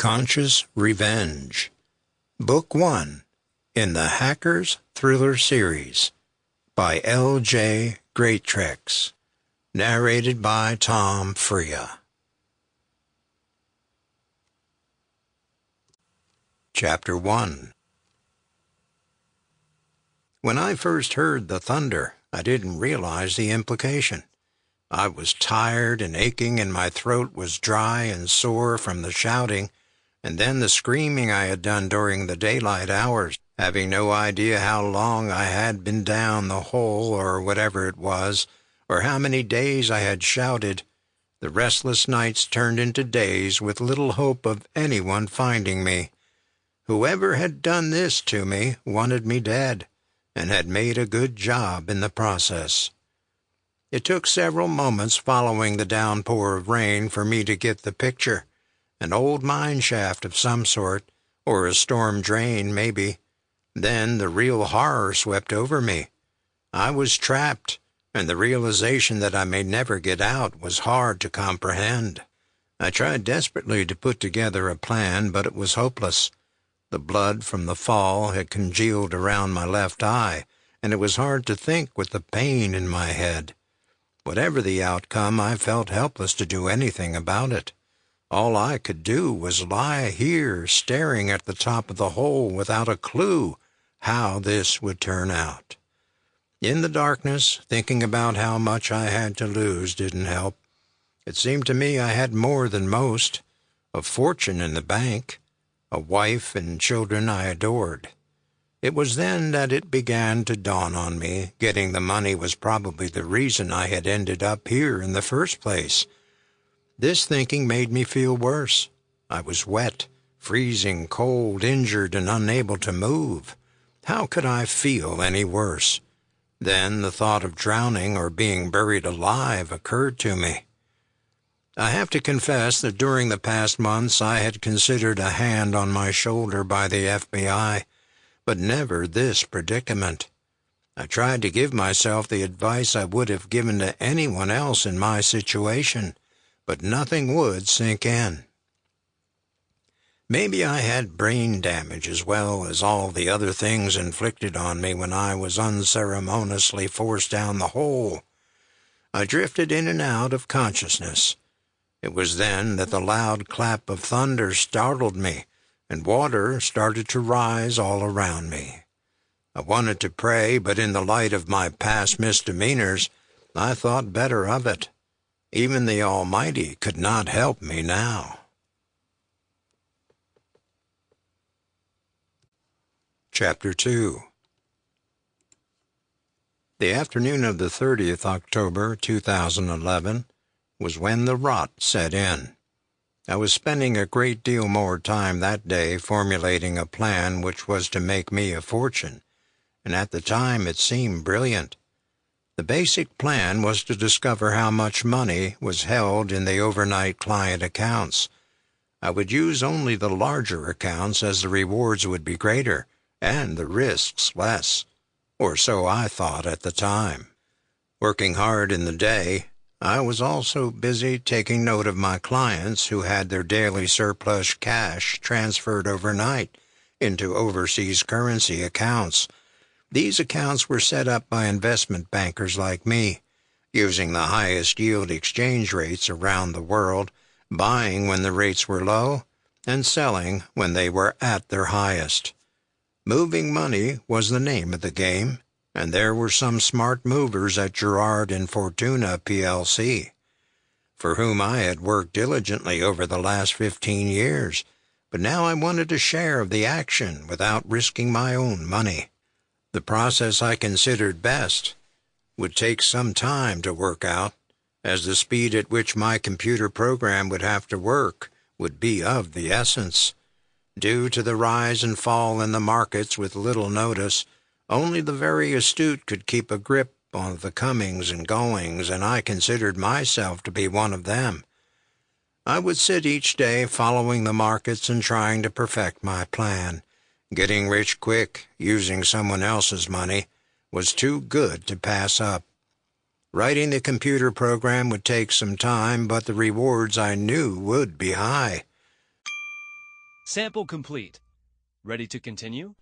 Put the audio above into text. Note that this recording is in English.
Conscious Revenge, Book 1 in the Hackers Thriller series by L.J. Greatrex, narrated by Tom Fria. Chapter 1. When I first heard the thunder, I didn't realize the implication. I was tired and aching, and my throat was dry and sore from the shouting, and then the screaming I had done during the daylight hours, having no idea how long I had been down the hole or whatever it was, or how many days I had shouted. The restless nights turned into days with little hope of anyone finding me. Whoever had done this to me wanted me dead, and had made a good job in the process. It took several moments following the downpour of rain for me to get the picture. An old mine shaft of some sort, or a storm drain, maybe. Then the real horror swept over me. I was trapped, and the realization that I may never get out was hard to comprehend. I tried desperately to put together a plan, but it was hopeless. The blood from the fall had congealed around my left eye, and it was hard to think with the pain in my head. Whatever the outcome, I felt helpless to do anything about it. All I could do was lie here, staring at the top of the hole without a clue how this would turn out. In the darkness, thinking about how much I had to lose didn't help. It seemed to me I had more than most, a fortune in the bank, a wife and children I adored. It was then that it began to dawn on me. Getting the money was probably the reason I had ended up here in the first place. This thinking made me feel worse. I was wet, freezing cold, injured, and unable to move. How could I feel any worse? Then the thought of drowning or being buried alive occurred to me. I have to confess that during the past months I had considered a hand on my shoulder by the FBI, but never this predicament. I tried to give myself the advice I would have given to anyone else in my situation, but nothing would sink in. Maybe I had brain damage as well as all the other things inflicted on me when I was unceremoniously forced down the hole. I drifted in and out of consciousness. It was then that the loud clap of thunder startled me, and water started to rise all around me. I wanted to pray, but in the light of my past misdemeanors, I thought better of it. Even the Almighty could not help me now. Chapter 2. The afternoon of the 30th October, 2011, was when the rot set in. I was spending a great deal more time that day formulating a plan which was to make me a fortune, and at the time it seemed brilliant. The basic plan was to discover how much money was held in the overnight client accounts. I would use only the larger accounts as the rewards would be greater and the risks less, or so I thought at the time. Working hard in the day, I was also busy taking note of my clients who had their daily surplus cash transferred overnight into overseas currency accounts. These accounts were set up by investment bankers like me, using the highest yield exchange rates around the world, buying when the rates were low, and selling when they were at their highest. Moving money was the name of the game, and there were some smart movers at Gerard and Fortuna plc, for whom I had worked diligently over the last 15 years, but now I wanted a share of the action without risking my own money. The process I considered best would take some time to work out, as the speed at which my computer program would have to work would be of the essence. Due to the rise and fall in the markets with little notice, only the very astute could keep a grip on the comings and goings, and I considered myself to be one of them. I would sit each day following the markets and trying to perfect my plan. Getting rich quick, using someone else's money, was too good to pass up. Writing the computer program would take some time, but the rewards I knew would be high. Sample complete. Ready to continue?